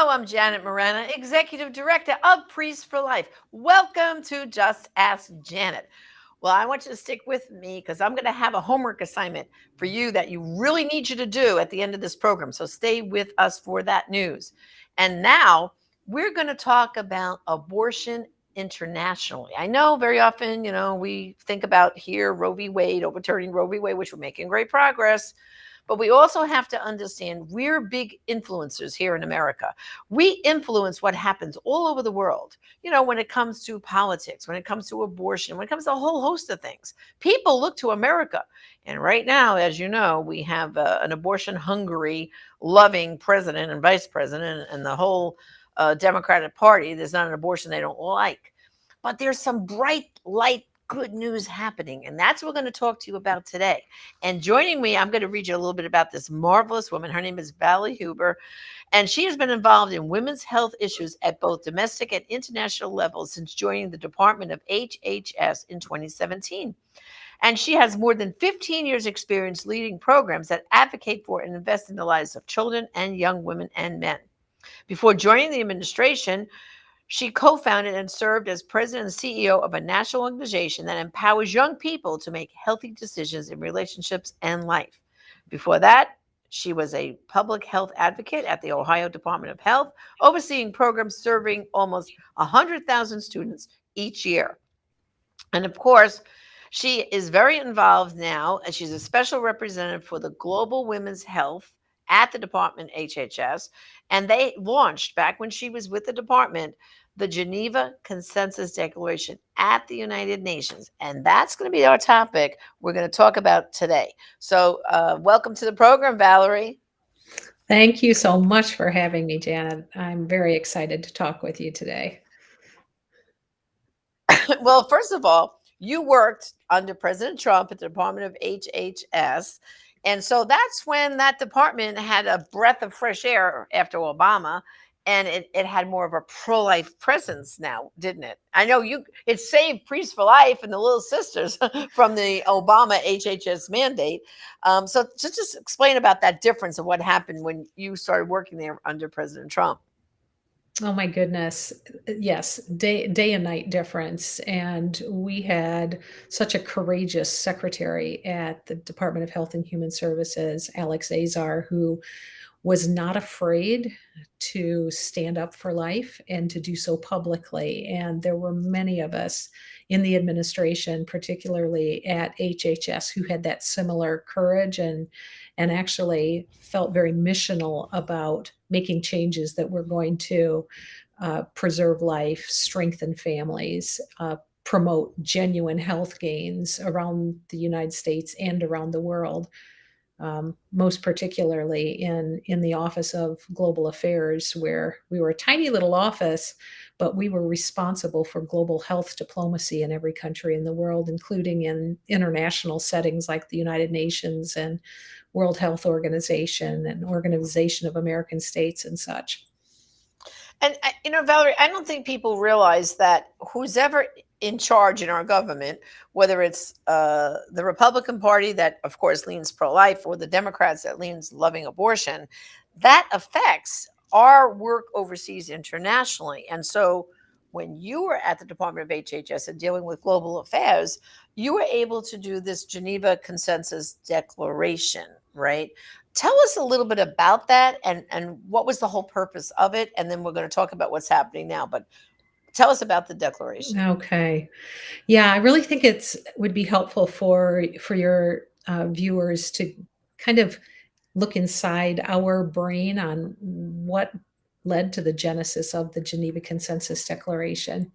I'm Janet Morena, Executive Director of Priests for Life. Welcome to Just Ask Janet. Well, I want you to stick with me because I'm going to have a homework assignment for you that you really need you to do at the end of this program. So stay with us for that news. And now we're going to talk about abortion internationally. I know very often, we think about here Roe v. Wade, overturning Roe v. Wade, which we're making great progress. But we also have to understand we're big influencers here in America. We influence what happens all over the world, when it comes to politics, when it comes to abortion, when it comes to a whole host of things. People look to America. And right now, as you know, we have an abortion hungry, loving president and vice president and the whole Democratic Party. There's not an abortion they don't like. But there's some bright light good news happening. And that's what we're going to talk to you about today. And joining me, I'm going to read you a little bit about this marvelous woman. Her name is Valerie Huber. And she has been involved in women's health issues at both domestic and international levels since joining the Department of HHS in 2017. And she has more than 15 years experience leading programs that advocate for and invest in the lives of children and young women and men. Before joining the administration, she co-founded and served as president and CEO of a national organization that empowers young people to make healthy decisions in relationships and life. Before that, she was a public health advocate at the Ohio Department of Health, overseeing programs serving almost 100,000 students each year. And of course, she is very involved now, and she's a special representative for the Global Women's Health at the department HHS. And they launched, back when she was with the department, the Geneva Consensus Declaration at the United Nations. And that's going to be our topic we're going to talk about today. So welcome to the program, Valerie. Thank you so much for having me, Janet. I'm very excited to talk with you today. Well, first of all, you worked under President Trump at the Department of HHS. And so that's when that department had a breath of fresh air after Obama. And it had more of a pro-life presence now, didn't it? I know it saved Priests for Life and the Little Sisters from the Obama HHS mandate. So just explain about that difference of what happened when you started working there under President Trump. Oh my goodness. Yes, day and night difference. And we had such a courageous secretary at the Department of Health and Human Services, Alex Azar, who was not afraid to stand up for life and to do so publicly. And there were many of us in the administration, particularly at HHS, who had that similar courage and actually felt very missional about making changes that were going to preserve life, strengthen families, promote genuine health gains around the United States and around the world. Most particularly in the Office of Global Affairs, where we were a tiny little office, but we were responsible for global health diplomacy in every country in the world, including in international settings like the United Nations and World Health Organization and Organization of American States and such. And Valerie, I don't think people realize that who's ever in charge in our government, whether it's the Republican Party that, of course, leans pro-life, or the Democrats that leans loving abortion, that affects our work overseas internationally. And so when you were at the Department of HHS and dealing with global affairs, you were able to do this Geneva Consensus Declaration, right? Tell us a little bit about that and what was the whole purpose of it. And then we're going to talk about what's happening now. But tell us about the declaration. Okay. Yeah, I really think it's would be helpful for your viewers to kind of look inside our brain on what led to the genesis of the Geneva Consensus Declaration.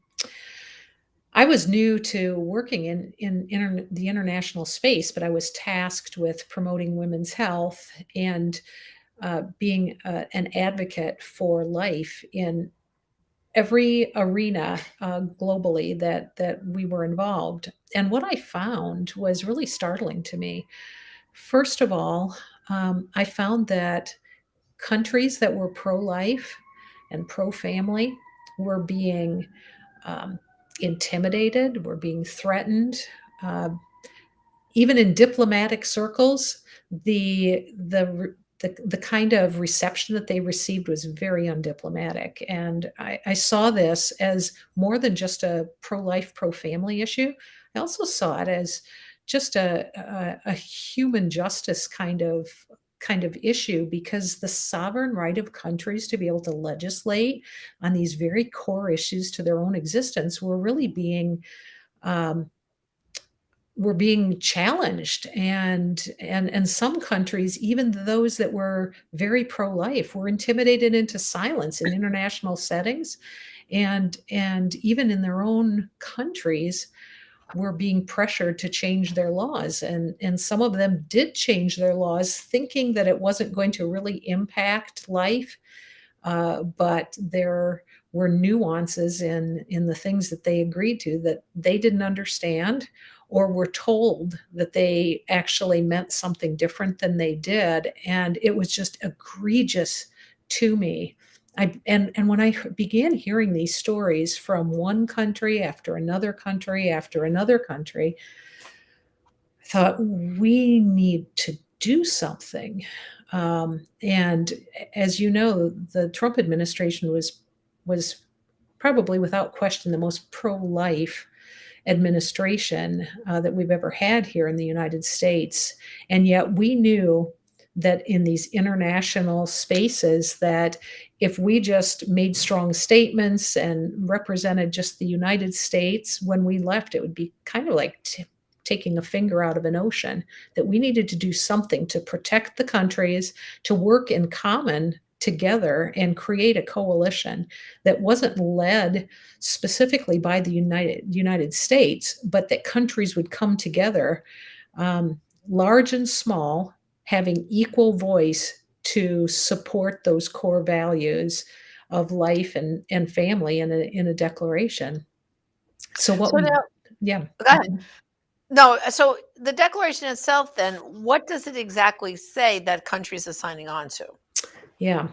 I was new to working in the international space, but I was tasked with promoting women's health and being an advocate for life in every arena globally that we were involved. And what I found was really startling to me. First of all, I found that countries that were pro-life and pro-family were being um, intimidated, were being threatened. Uh, Even in diplomatic circles, the the kind of reception that they received was very undiplomatic. And I saw this as more than just a pro-life, pro-family issue. I also saw it as just a human justice kind of issue, because the sovereign right of countries to be able to legislate on these very core issues to their own existence were really um, being challenged. And some countries, even those that were very pro-life, were intimidated into silence in international settings, and even in their own countries were being pressured to change their laws. And some of them did change their laws thinking that it wasn't going to really impact life, but there were nuances in the things that they agreed to that they didn't understand, or were told that they actually meant something different than they did. And it was just egregious to me. And when I began hearing these stories from one country after another country after another country, I thought, we need to do something. And as you know, the Trump administration was probably without question the most pro-life administration that we've ever had here in the United States. And yet we knew that in these international spaces, that if we just made strong statements and represented just the United States when we left, it would be kind of like taking a finger out of an ocean. That we needed to do something to protect the countries, to work in common together and create a coalition that wasn't led specifically by the United States, but that countries would come together, large and small, having equal voice to support those core values of life and family in a declaration. So what So we, now, yeah. go ahead. No, so the declaration itself, then, what does it exactly say that countries are signing on to? Yeah.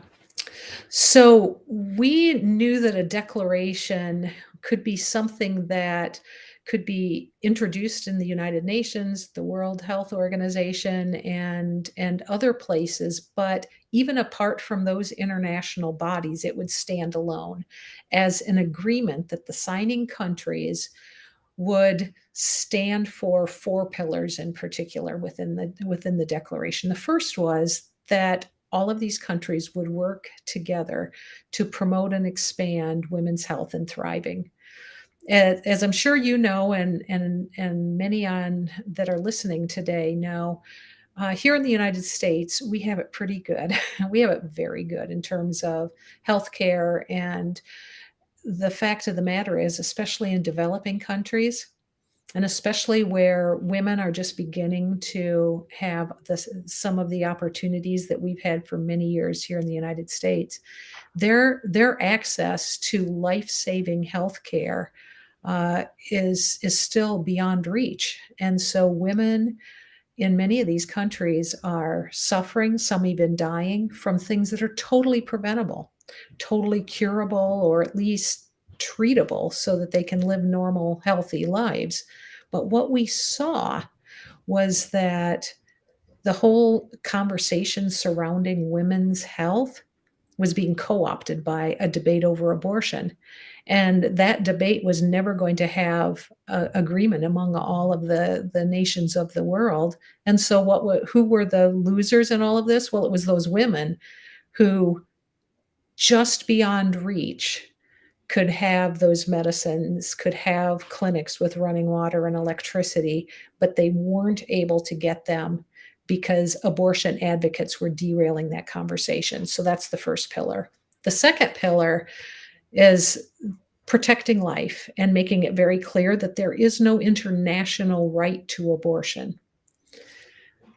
So we knew that a declaration could be something that could be introduced in the United Nations, the World Health Organization, and other places, but even apart from those international bodies, it would stand alone as an agreement that the signing countries would stand for four pillars in particular within the declaration. The first was that all of these countries would work together to promote and expand women's health and thriving. As I'm sure you know, and many on that are listening today know, here in the United States, we have it pretty good. We have it very good in terms of healthcare. And the fact of the matter is, especially in developing countries, and especially where women are just beginning to have some of the opportunities that we've had for many years here in the United States, their access to life-saving health care is still beyond reach. And so women in many of these countries are suffering, some even dying, from things that are totally preventable, totally curable, or at least treatable so that they can live normal, healthy lives. But what we saw was that the whole conversation surrounding women's health was being co-opted by a debate over abortion. And that debate was never going to have agreement among all of the nations of the world. And so who were the losers in all of this? Well, it was those women who, just beyond reach, could have those medicines, could have clinics with running water and electricity, but they weren't able to get them because abortion advocates were derailing that conversation. So that's the first pillar. The second pillar is protecting life and making it very clear that there is no international right to abortion.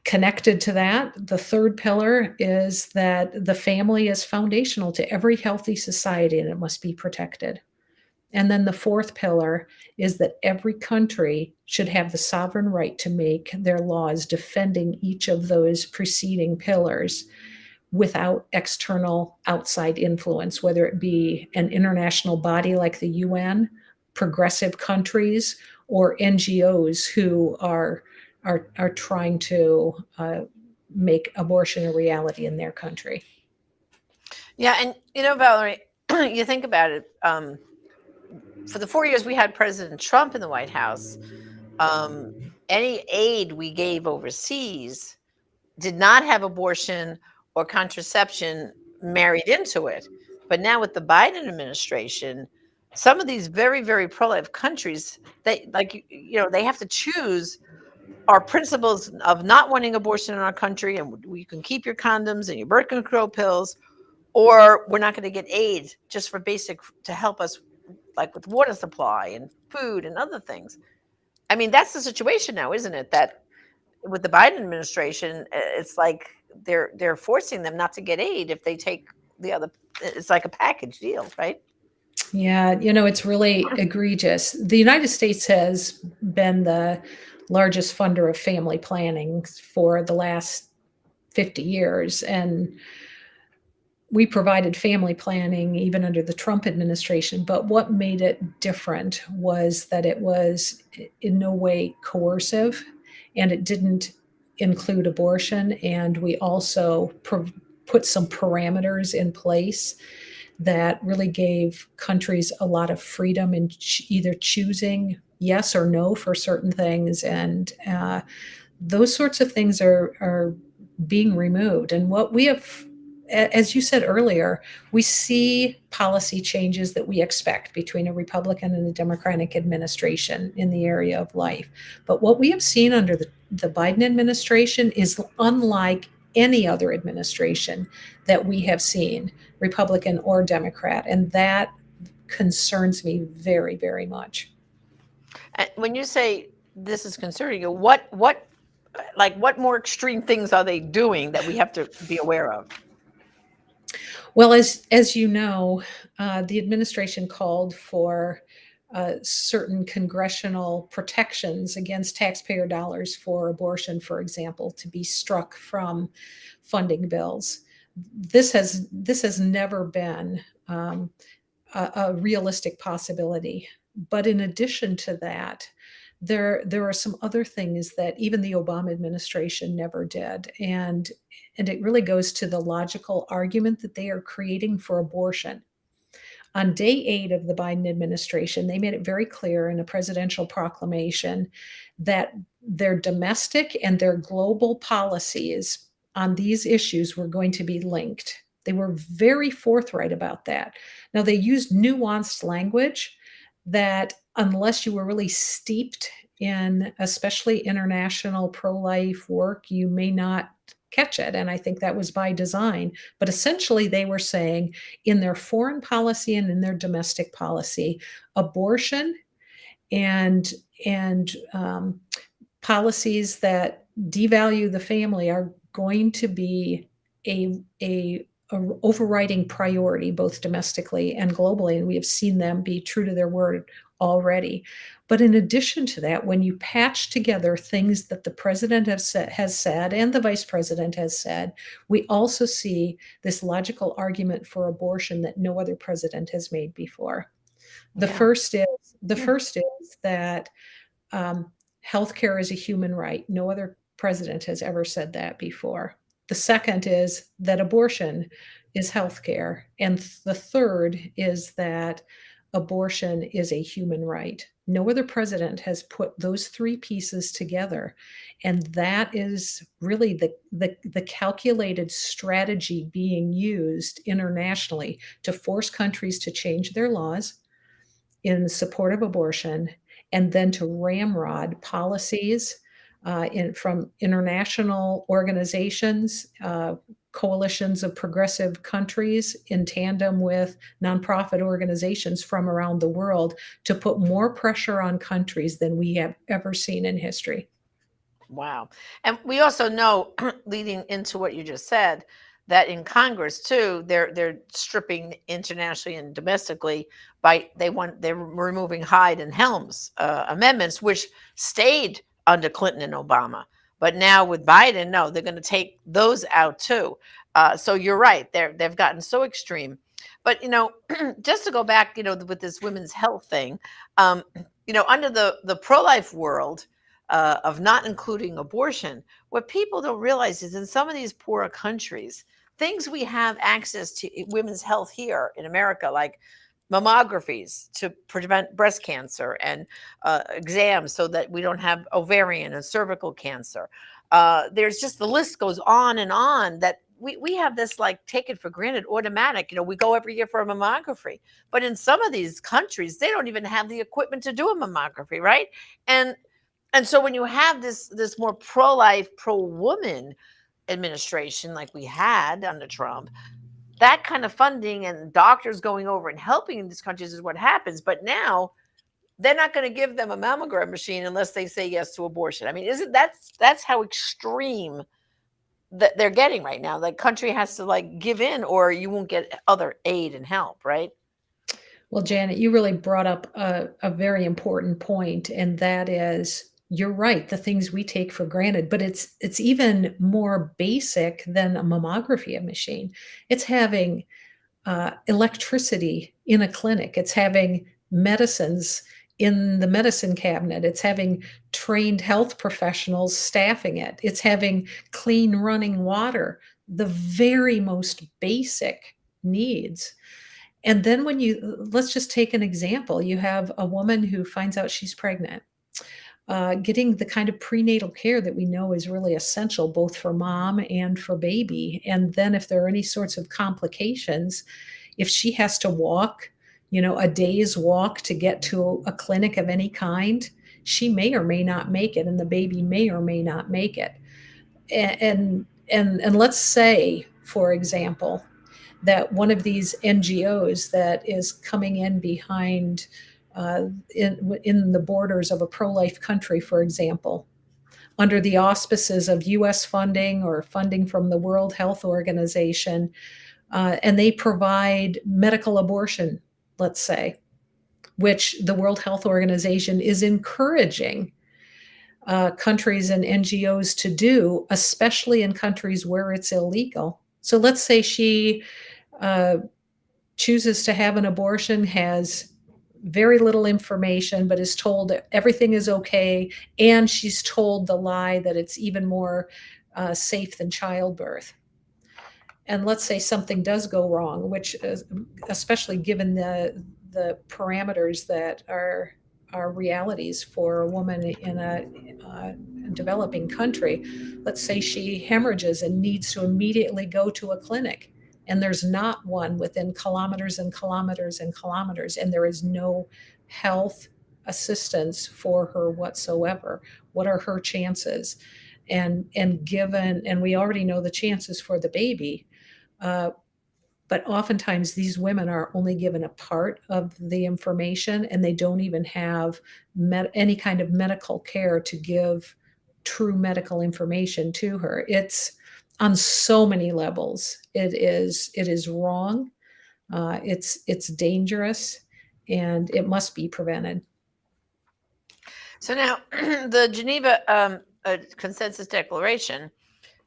Connected to that, the third pillar is that the family is foundational to every healthy society and it must be protected. And then the fourth pillar is that every country should have the sovereign right to make their laws defending each of those preceding pillars without external outside influence, whether it be an international body like the UN, progressive countries, or NGOs who are trying to make abortion a reality in their country. Yeah, and Valerie, you think about it. For the 4 years we had President Trump in the White House, um, any aid we gave overseas did not have abortion or contraception married into it. But now with the Biden administration, some of these very, very pro-life countries, they like they have to choose our principles of not wanting abortion in our country, and you can keep your condoms and your birth control pills, or we're not going to get aid just for basic to help us, like with water supply and food and other things. I mean, that's the situation now, isn't it? That with the Biden administration, it's like they're forcing them not to get aid if they take the other. It's like a package deal, right? Yeah, it's really egregious. The United States has been the largest funder of family planning for the last 50 years. And we provided family planning even under the Trump administration. But what made it different was that it was in no way coercive, and it didn't include abortion. And we also put some parameters in place that really gave countries a lot of freedom in either choosing yes or no for certain things. And those sorts of things are being removed. And what we have, as you said earlier, we see policy changes that we expect between a Republican and a Democratic administration in the area of life. But what we have seen under the Biden administration is unlike any other administration that we have seen, Republican or Democrat. And that concerns me very, very much. And when you say this is concerning you, what more extreme things are they doing that we have to be aware of? Well, as you know, the administration called for certain congressional protections against taxpayer dollars for abortion, for example, to be struck from funding bills. This has never been a realistic possibility. But in addition to that, there are some other things that even the Obama administration never did, and it really goes to the logical argument that they are creating for abortion. On day 8 of the Biden administration, they made it very clear in a presidential proclamation that their domestic and their global policies on these issues were going to be linked. They were very forthright about that. Now, they used nuanced language that, unless you were really steeped in especially international pro life work, you may not catch it. And I think that was by design. But essentially, they were saying in their foreign policy and in their domestic policy, abortion and policies that devalue the family are going to be a overriding priority, both domestically and globally. And we have seen them be true to their word already. But in addition to that, when you patch together things that the president has said and the vice president has said, we also see this logical argument for abortion that no other president has made before. The Yeah. first is the first is that healthcare is a human right. No other president has ever said that before. The second is that abortion is healthcare. And the third is that abortion is a human right. No other president has put those three pieces together. And that is really the calculated strategy being used internationally to force countries to change their laws in support of abortion, and then to ramrod policies from international organizations, coalitions of progressive countries, in tandem with nonprofit organizations from around the world, to put more pressure on countries than we have ever seen in history. Wow. And we also know, leading into what you just said, that in Congress too, they're stripping internationally and domestically they're removing Hyde and Helms amendments, which stayed under Clinton and Obama. But now with Biden, no, they're going to take those out too. So you're right, they've gotten so extreme. But just to go back, with this women's health thing, under the pro life world, of not including abortion. What people don't realize is in some of these poorer countries, things we have access to women's health here in America, like mammographies to prevent breast cancer and exams so that we don't have ovarian and cervical cancer. There's just the list goes on and on that we have this like taken for granted automatic. We go every year for a mammography, but in some of these countries they don't even have the equipment to do a mammography, right? And so when you have this more pro-life, pro-woman administration like we had under Trump, that kind of funding and doctors going over and helping in these countries is what happens. But now they're not going to give them a mammogram machine unless they say yes to abortion. I mean, isn't that's how extreme that they're getting right now? The country has to like give in, or you won't get other aid and help, right? Well, Janet, you really brought up a very important point, and that is you're right, the things we take for granted, but it's even more basic than a mammography machine. It's having electricity in a clinic. It's having medicines in the medicine cabinet. It's having trained health professionals staffing it. It's having clean running water, the very most basic needs. And then let's just take an example. You have a woman who finds out she's pregnant. Getting the kind of prenatal care that we know is really essential both for mom and for baby. And then if there are any sorts of complications, if she has to walk, a day's walk to get to a clinic of any kind, she may or may not make it, and the baby may or may not make it. And let's say, for example, that one of these NGOs that is coming in behind in the borders of a pro-life country, for example, under the auspices of U.S. funding or funding from the World Health Organization, and they provide medical abortion, let's say, which the World Health Organization is encouraging countries and NGOs to do, especially in countries where it's illegal. So let's say she uh, chooses to have an abortion, has very little information, but is told that everything is okay, and she's told the lie that it's even more safe than childbirth. And let's say something does go wrong, which is, especially given the parameters that are realities for a woman in a developing country. Let's say she hemorrhages and needs to immediately go to a clinic, and there's not one within kilometers and kilometers and kilometers, and there is no health assistance for her whatsoever. What are her chances? And we already know the chances for the baby, uh, but oftentimes these women are only given a part of the information, and they don't even have any kind of medical care to give true medical information to her. It's on so many levels. It is wrong. It's dangerous, and it must be prevented. So now the Geneva Consensus Declaration,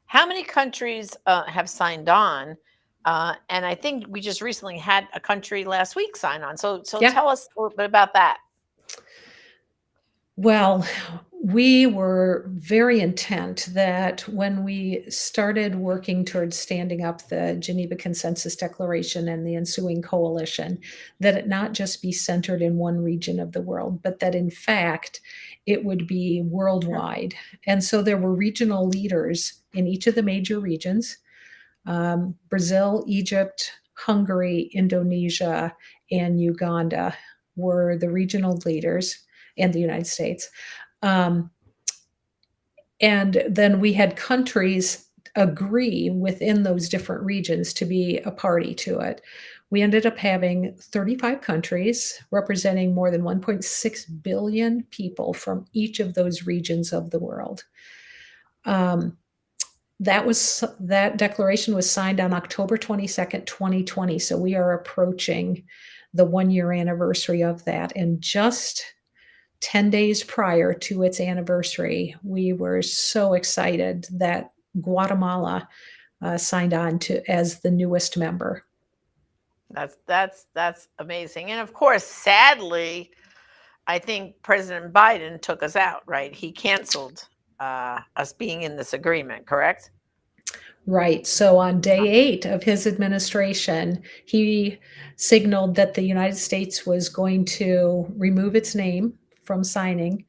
how many countries have signed on? And I think we just recently had a country last week sign on. So Yeah. tell us a little bit about that. Well, we were very intent that when we started working towards standing up the Geneva Consensus Declaration and the ensuing coalition, that it not just be centered in one region of the world, but that in fact it would be worldwide. And so there were regional leaders in each of the major regions: Brazil, Egypt, Hungary, Indonesia, and Uganda were the regional leaders, and the United States. Um, and then we had countries agree within those different regions to be a party to it. We ended up having 35 countries representing more than 1.6 billion people from each of those regions of the world. That declaration was signed on October 22nd, 2020. So we are approaching the 1-year anniversary of that. And just 10 days prior to its anniversary, we were so excited that Guatemala signed on as the newest member. That's amazing. And of course, sadly, I think President Biden took us out, right? He canceled us being in this agreement, correct? Right. So on day 8 of his administration, he signaled that the United States was going to remove its name from signing,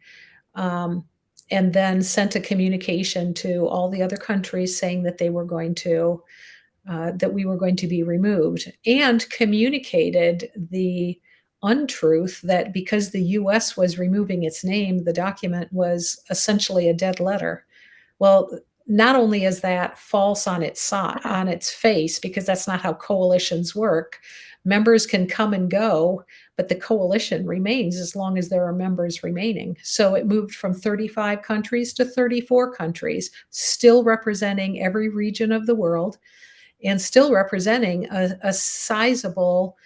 um, and then sent a communication to all the other countries saying that they were going to that we were going to be removed, and communicated the untruth that because the US was removing its name, the document was essentially a dead letter. Well, not only is that false on its face, because that's not how coalitions work. Members can come and go, but the coalition remains as long as there are members remaining. So it moved from 35 countries to 34 countries, still representing every region of the world and still representing a sizable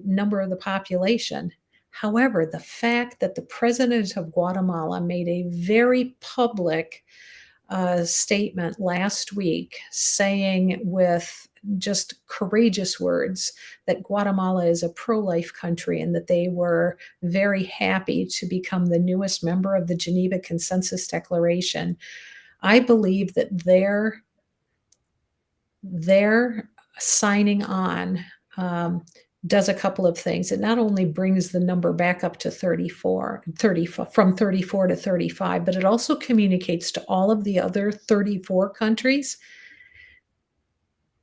number of the population. However, the fact that the president of Guatemala made a very public statement last week saying with just courageous words that Guatemala is a pro life country and that they were very happy to become the newest member of the Geneva Consensus Declaration. I believe that their signing on does a couple of things. It not only brings the number back up to 30 from 34 to 35, but it also communicates to all of the other 34 countries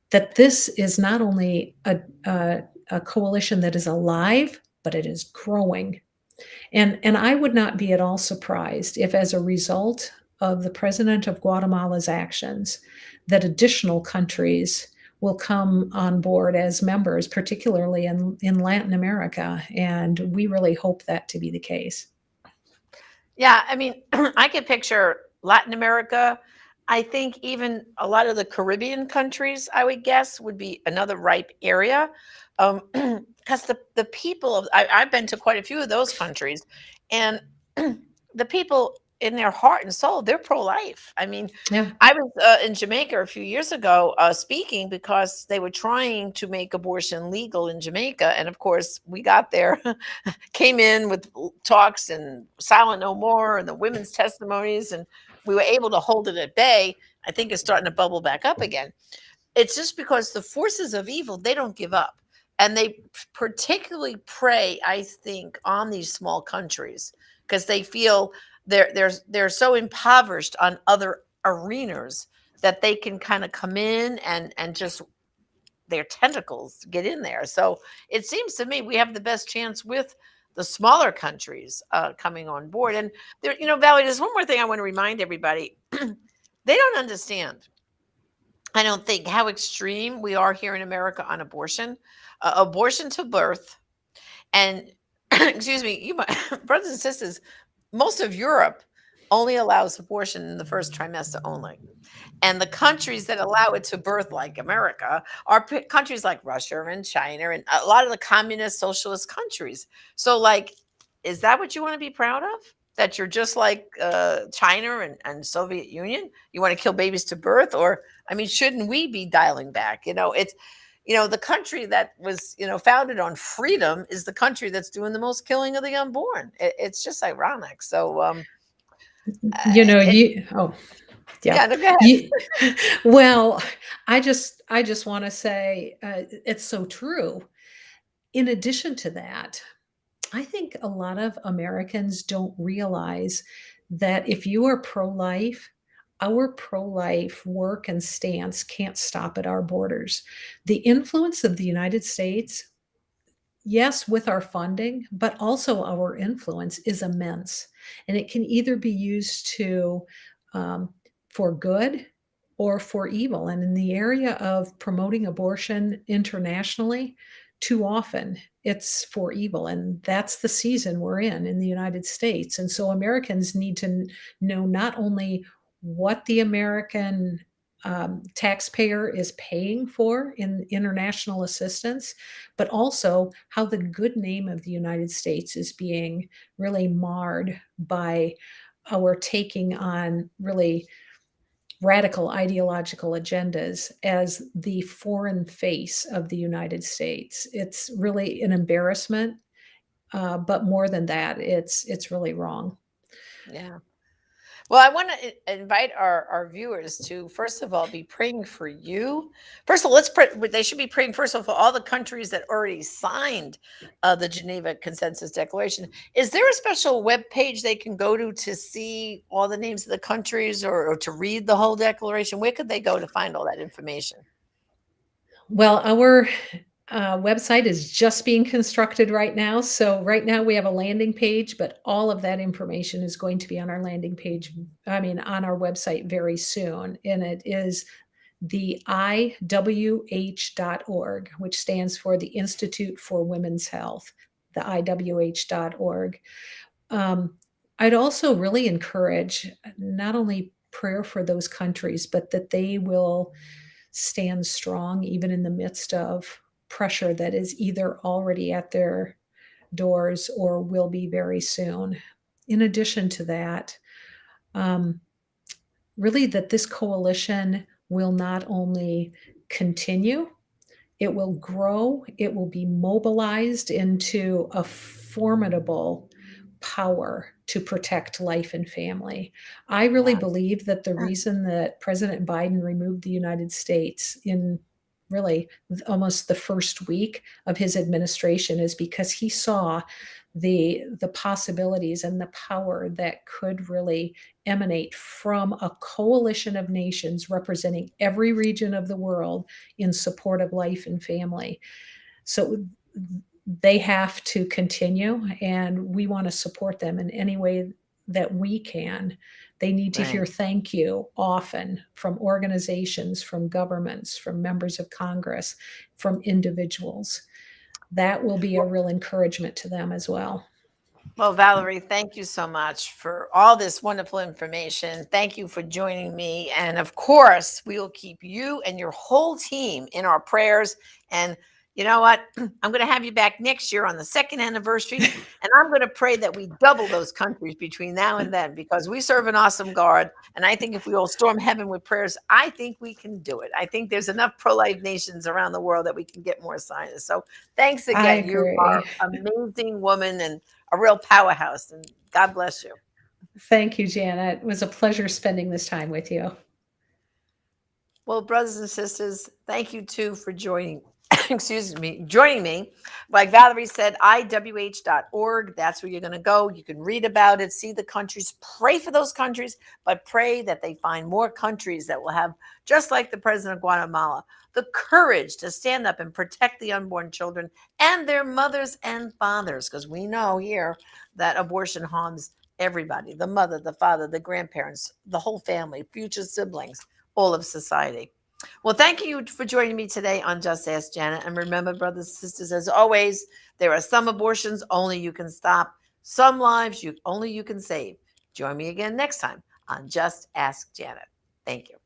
that this is not only a coalition that is alive, but it is growing. And I would not be at all surprised if, as a result of the president of Guatemala's actions, that additional countries will come on board as members, particularly in Latin America. And we really hope that to be the case. Yeah, I mean, I could picture Latin America. I think even a lot of the Caribbean countries, I would guess, would be another ripe area. Because the people of I've been to quite a few of those countries, and the people in their heart and soul, they're pro-life. I mean, Yeah. I was in Jamaica a few years ago speaking because they were trying to make abortion legal in Jamaica, and of course, we got there, came in with talks and Silent No More and the women's testimonies, and we were able to hold it at bay. I think it's starting to bubble back up again. It's just because the forces of evil, they don't give up. And they particularly prey, I think, on these small countries because they feel they're so impoverished on other arenas that they can kind of come in and just their tentacles get in there. So it seems to me we have the best chance with the smaller countries coming on board. And there, Valerie, there's one more thing I want to remind everybody. They don't understand, I don't think, how extreme we are here in America on abortion. Abortion to birth, and excuse me, you brothers and sisters, most of Europe only allows abortion in the first trimester only. And the countries that allow it to birth, like America, are countries like Russia and China and a lot of the communist socialist countries. So, like, is that what you want to be proud of? That you're just like China and Soviet Union? You want to kill babies to birth? Or, I mean, shouldn't we be dialing back? The country that was, founded on freedom is the country that's doing the most killing of the unborn. It's just ironic. So, uh, You know, it, yeah. yeah, no, go ahead. You, well, I just want to say it's so true. In addition to that, I think a lot of Americans don't realize that if you are pro life, our pro life work and stance can't stop at our borders. The influence of the United States, yes, with our funding, but also our influence is immense. And it can either be used um, for good or for evil. And in the area of promoting abortion internationally, too often it's for evil. And that's the season we're in the United States. And so Americans need to know not only what the American taxpayer is paying for in international assistance, but also how the good name of the United States is being really marred by our taking on really radical ideological agendas as the foreign face of the United States. It's really an embarrassment But more than that, it's really wrong. Yeah. Well, I want to invite our viewers to, first of all, be praying for you. First of all, let's pray. They should be praying, first of all, for all the countries that already signed the Geneva Consensus Declaration. Is there a special web page they can go to see all the names of the countries, or to read the whole declaration? Where could they go to find all that information? Well, our website is just being constructed right now. So, right now we have a landing page, but all of that information is going to be on our landing page, I mean, on our website very soon. And it is the IWH.org, which stands for the Institute for Women's Health, the IWH.org. Um, I'd also really encourage not only prayer for those countries, but that they will stand strong even in the midst of pressure that is either already at their doors or will be very soon. In addition to that, um, really that this coalition will not only continue, it will grow, it will be mobilized into a formidable power to protect life and family. I really Yeah. believe that the reason that President Biden removed the United States in really almost the first week of his administration is because he saw the possibilities and the power that could really emanate from a coalition of nations representing every region of the world in support of life and family. So they have to continue, and we want to support them in any way that we can. They need to Right. hear thank you often from organizations, from governments, from members of Congress, from individuals. That will be a real encouragement to them as well. Well, Valerie, thank you so much for all this wonderful information. Thank you for joining me. And of course, we will keep you and your whole team in our prayers. And you know what? I'm going to have you back next year on the second anniversary. And I'm going to pray that we double those countries between now and then, because we serve an awesome God. And I think if we all storm heaven with prayers, I think we can do it. I think there's enough pro life nations around the world that we can get more scientists. So thanks I again. You are agree. an amazing woman and a real powerhouse, and God bless you. Thank you, Janet. It was a pleasure spending this time with you. Well, brothers and sisters, thank you too for joining. Excuse me, joining me. Like Valerie said, IWH.org. That's where you're going to go. You can read about it, see the countries, pray for those countries, but pray that they find more countries that will have, just like the president of Guatemala, the courage to stand up and protect the unborn children and their mothers and fathers. Because we know here that abortion harms everybody: the mother, the father, the grandparents, the whole family, future siblings, all of society. Well, thank you for joining me today on Just Ask Janet. And remember, brothers and sisters, as always, there are some abortions only you can stop, some lives you can save. Join me again next time on Just Ask Janet. Thank you.